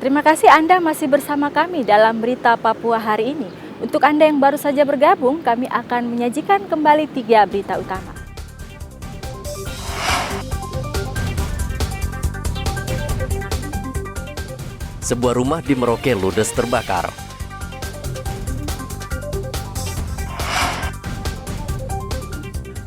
Terima kasih Anda masih bersama kami dalam Berita Papua hari ini. Untuk Anda yang baru saja bergabung, kami akan menyajikan kembali 3 berita utama. Sebuah rumah di Merauke ludes terbakar.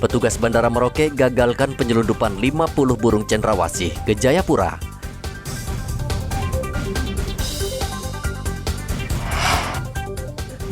Petugas Bandara Merauke gagalkan penyelundupan 50 burung cendrawasih ke Jayapura.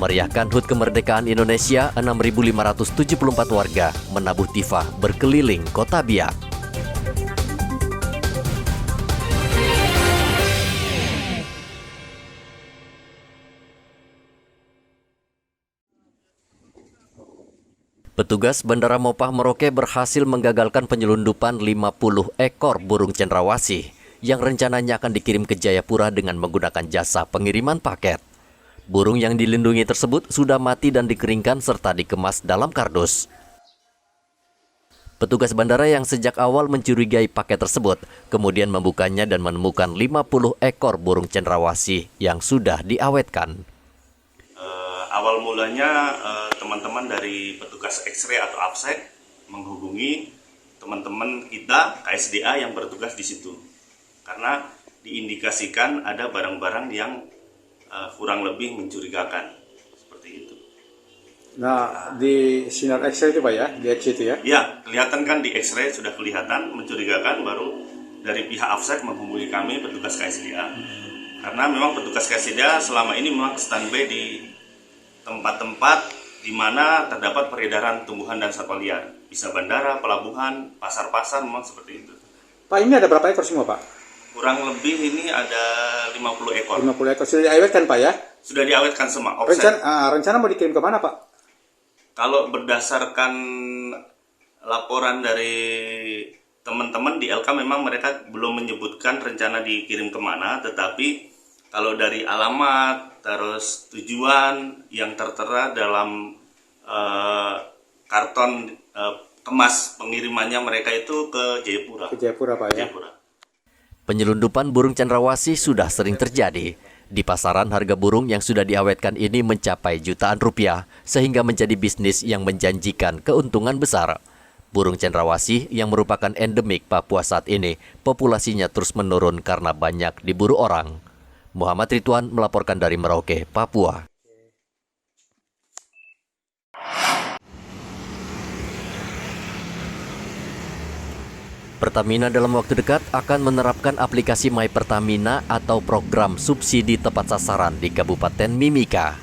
Meriahkan HUT Kemerdekaan Indonesia, 6.574 warga menabuh tifah berkeliling Kota Biak. Petugas Bandara Mopah Merauke berhasil menggagalkan penyelundupan 50 ekor burung cendrawasih yang rencananya akan dikirim ke Jayapura dengan menggunakan jasa pengiriman paket. Burung yang dilindungi tersebut sudah mati dan dikeringkan serta dikemas dalam kardus. Petugas bandara yang sejak awal mencurigai paket tersebut kemudian membukanya dan menemukan 50 ekor burung cendrawasih yang sudah diawetkan. Awal mulanya teman-teman dari petugas X-ray atau APSEC menghubungi teman-teman kita KSDA yang bertugas di situ karena diindikasikan ada barang-barang yang kurang lebih mencurigakan seperti itu. Nah, di sinar X-ray itu Pak ya, di X itu ya? Ya, kelihatan kan di X-ray sudah kelihatan mencurigakan, baru dari pihak APSEC menghubungi kami petugas KSDA. Karena memang petugas KSDA selama ini memang standby di tempat-tempat di mana terdapat peredaran tumbuhan dan satwa liar. Bisa bandara, pelabuhan, pasar-pasar memang seperti itu. Pak, ini ada berapa ekor semua Pak? Kurang lebih ini ada 50 ekor. 50 ekor sudah diawetkan Pak ya? Sudah diawetkan semua. Offset. Rencana mau dikirim ke mana Pak? Kalau berdasarkan laporan dari teman-teman di LK memang mereka belum menyebutkan rencana dikirim kemana, tetapi kalau dari alamat, terus tujuan yang tertera dalam karton kemas pengirimannya mereka itu ke Jayapura. Ke Jayapura Pak ya? Jayapura. Penyelundupan burung cendrawasih sudah sering terjadi. Di pasaran harga burung yang sudah diawetkan ini mencapai jutaan rupiah, sehingga menjadi bisnis yang menjanjikan keuntungan besar. Burung cendrawasih yang merupakan endemik Papua saat ini, populasinya terus menurun karena banyak diburu orang. Muhammad Ridwan melaporkan dari Merauke, Papua. Pertamina dalam waktu dekat akan menerapkan aplikasi My Pertamina atau program subsidi tepat sasaran di Kabupaten Mimika.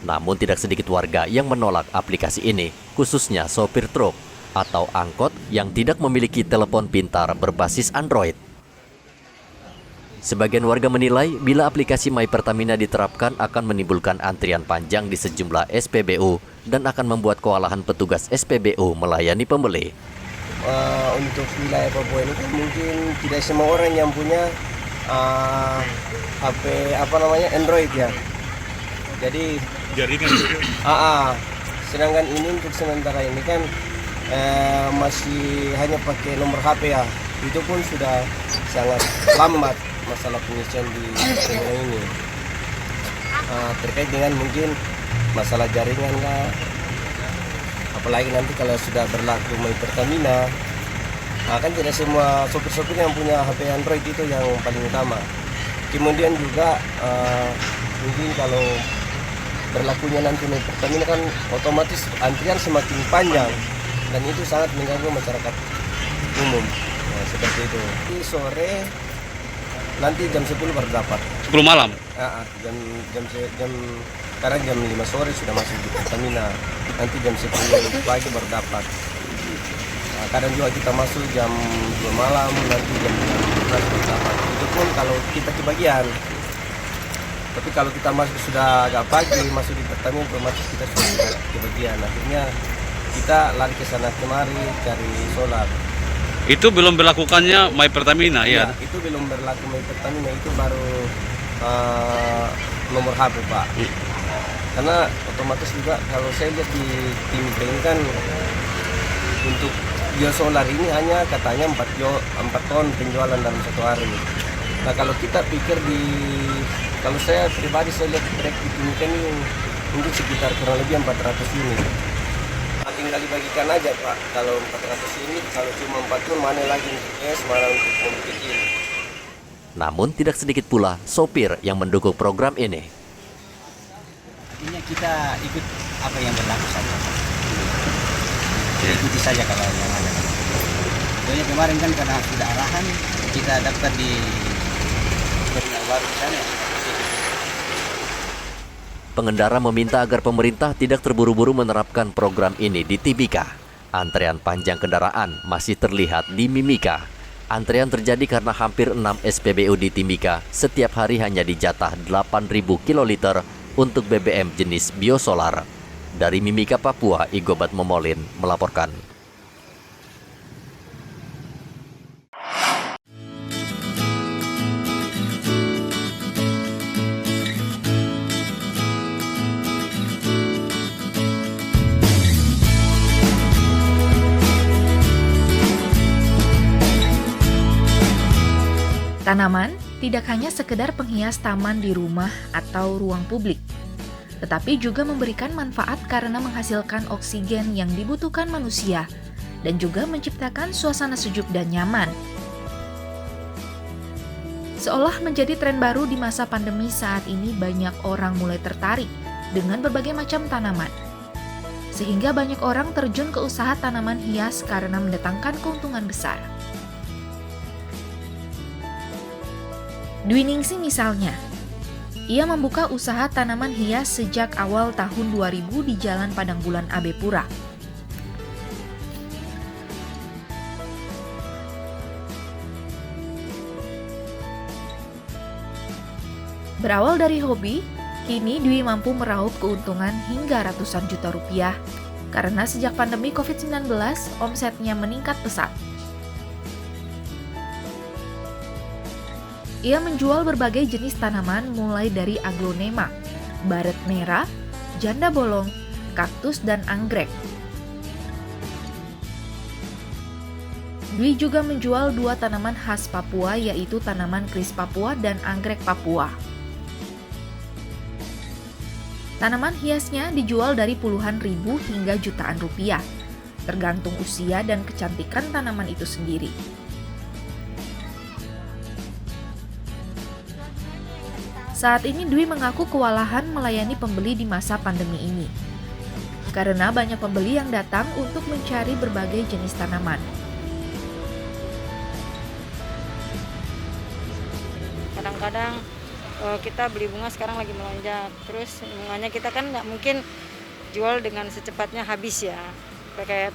Namun tidak sedikit warga yang menolak aplikasi ini, khususnya sopir truk atau angkot yang tidak memiliki telepon pintar berbasis Android. Sebagian warga menilai bila aplikasi My Pertamina diterapkan akan menimbulkan antrian panjang di sejumlah SPBU dan akan membuat kewalahan petugas SPBU melayani pembeli. Untuk wilayah Papua ini kan mungkin tidak semua orang yang punya HP Android ya. Jadi jaringan sedangkan ini untuk sementara ini kan masih hanya pakai nomor HP ya. Itu pun sudah sangat lambat masalah pengisian di channel ini. Terkait dengan mungkin masalah jaringan lah. Apalagi nanti kalau sudah berlaku My Pertamina, kan tidak semua sopir-sopir yang punya HP Android itu yang paling utama. Kemudian juga mungkin kalau berlakunya nanti My Pertamina kan otomatis antrian semakin panjang dan itu sangat mengganggu masyarakat umum. Nah, seperti itu. Di sore nanti jam 10 baru dapat. 10 malam? Sekarang jam 5 sore sudah masuk di Pertamina. Nanti jam 10 pagi baru dapat. Nah, kadang juga kita masuk jam 2 malam, nanti jam 12 baru dapat. Itu pun kalau kita kebagian. Tapi kalau kita masuk sudah agak pagi, masuk di Pertamina, otomatis kita sudah kebagian. Akhirnya kita lari ke sana kemari cari solar. Itu belum berlakukannya My Pertamina ya? Itu belum berlaku My Pertamina, itu baru nomor HP Pak. Karena otomatis juga kalau saya lihat di tim ini kan untuk biosolar ini hanya katanya 4 ton penjualan dalam satu hari. Nah kalau kita pikir kalau saya pribadi saya lihat proyek di Timika ini untuk sekitar kurang lebih 400 unit. Nah, tinggal dibagikan aja Pak, kalau 400 unit, kalau cuma 4 ton mana lagi untuk es, mana untuk mobil kecil. Namun tidak sedikit pula sopir yang mendukung program ini. Artinya kita ikut apa yang berlaku saja. Kita ikuti saja kalau yang ada. Soalnya kemarin kan karena sudah arahan, kita daftar di terminal baru di sana. Pengendara meminta agar pemerintah tidak terburu-buru menerapkan program ini di Timika. Antrean panjang kendaraan masih terlihat di Mimika. Antrean terjadi karena hampir 6 SPBU di Timika setiap hari hanya dijatah 8.000 kiloliter untuk BBM jenis biosolar. Dari Mimika, Papua, Igobat Momolin melaporkan. Tanaman tidak hanya sekedar penghias taman di rumah atau ruang publik, tetapi juga memberikan manfaat karena menghasilkan oksigen yang dibutuhkan manusia dan juga menciptakan suasana sejuk dan nyaman. Seolah menjadi tren baru di masa pandemi saat ini, banyak orang mulai tertarik dengan berbagai macam tanaman. Sehingga banyak orang terjun ke usaha tanaman hias karena mendatangkan keuntungan besar. Dwi Ningsi misalnya, ia membuka usaha tanaman hias sejak awal tahun 2000 di Jalan Padang Bulan Abe Pura. Berawal dari hobi, kini Dwi mampu meraup keuntungan hingga ratusan juta rupiah karena sejak pandemi COVID-19 omsetnya meningkat pesat. Ia menjual berbagai jenis tanaman mulai dari aglonema, baret merah, janda bolong, kaktus, dan anggrek. Dwi juga menjual 2 tanaman khas Papua, yaitu tanaman kris Papua dan anggrek Papua. Tanaman hiasnya dijual dari puluhan ribu hingga jutaan rupiah, tergantung usia dan kecantikan tanaman itu sendiri. Saat ini Dwi mengaku kewalahan melayani pembeli di masa pandemi ini, karena banyak pembeli yang datang untuk mencari berbagai jenis tanaman. Kadang-kadang kita beli bunga sekarang lagi melonjak, terus bunganya kita kan nggak mungkin jual dengan secepatnya habis ya,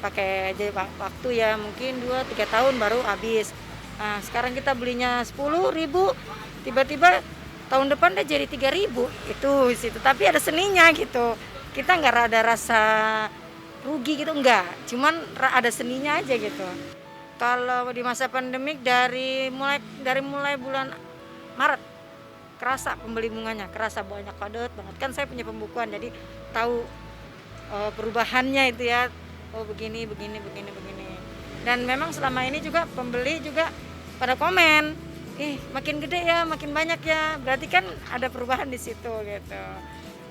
pakai aja waktu ya, mungkin 2-3 tahun baru habis. Nah, sekarang kita belinya 10.000, tiba-tiba tahun depan udah jadi 3.000 itu situ, tapi ada seninya gitu. Kita nggak ada rasa rugi gitu, enggak, cuman ada seninya aja gitu. Kalau di masa pandemik dari mulai bulan Maret kerasa pembeli bunganya, kerasa banyak padat banget. Kan saya punya pembukuan jadi tahu perubahannya itu ya. Oh begini. Dan memang selama ini juga pembeli juga pada komen, makin gede ya, makin banyak ya. Berarti kan ada perubahan di situ gitu.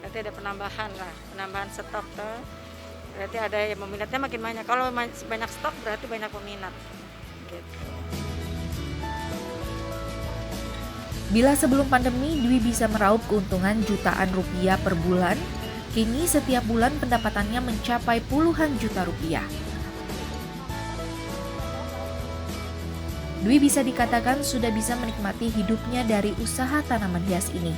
Berarti ada penambahan stok tuh. Berarti ada yang peminatnya makin banyak. Kalau banyak stok berarti banyak peminat. Gitu. Bila sebelum pandemi Dwi bisa meraup keuntungan jutaan rupiah per bulan, kini setiap bulan pendapatannya mencapai puluhan juta rupiah. Dwi bisa dikatakan sudah bisa menikmati hidupnya dari usaha tanaman hias ini.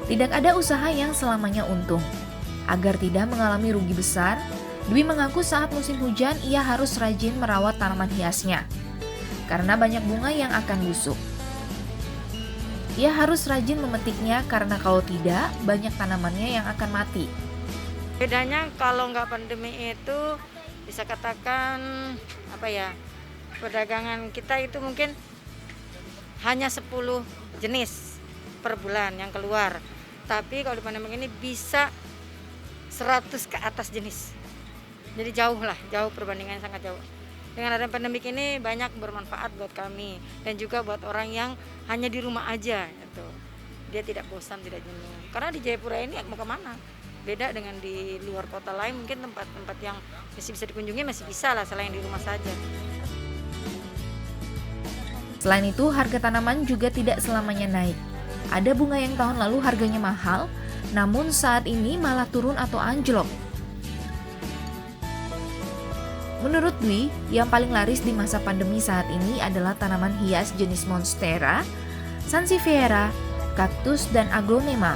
Tidak ada usaha yang selamanya untung. Agar tidak mengalami rugi besar, Dwi mengaku saat musim hujan ia harus rajin merawat tanaman hiasnya, karena banyak bunga yang akan busuk. Ia harus rajin memetiknya karena kalau tidak, banyak tanamannya yang akan mati. Bedanya kalau nggak pandemi itu bisa katakan perdagangan kita itu mungkin hanya 10 jenis per bulan yang keluar. Tapi kalau di pandemi ini bisa 100 ke atas jenis. Jadi jauh perbandingannya sangat jauh. Dengan adanya pandemik ini banyak bermanfaat buat kami dan juga buat orang yang hanya di rumah aja gitu. Dia tidak bosan, tidak jenuh. Karena di Jayapura ini mau kemana? Beda dengan di luar kota lain, mungkin tempat-tempat yang masih bisa dikunjungi masih bisa lah selain di rumah saja. Selain itu, harga tanaman juga tidak selamanya naik. Ada bunga yang tahun lalu harganya mahal, namun saat ini malah turun atau anjlok. Menurut Dwi, yang paling laris di masa pandemi saat ini adalah tanaman hias jenis Monstera, Sansevieria, kaktus, dan aglonema.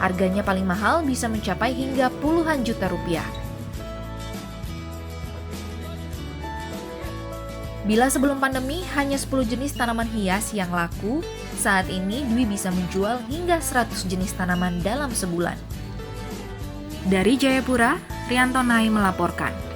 Harganya paling mahal bisa mencapai hingga puluhan juta rupiah. Bila sebelum pandemi hanya 10 jenis tanaman hias yang laku, saat ini Dwi bisa menjual hingga 100 jenis tanaman dalam sebulan. Dari Jayapura, Rianto Nai melaporkan.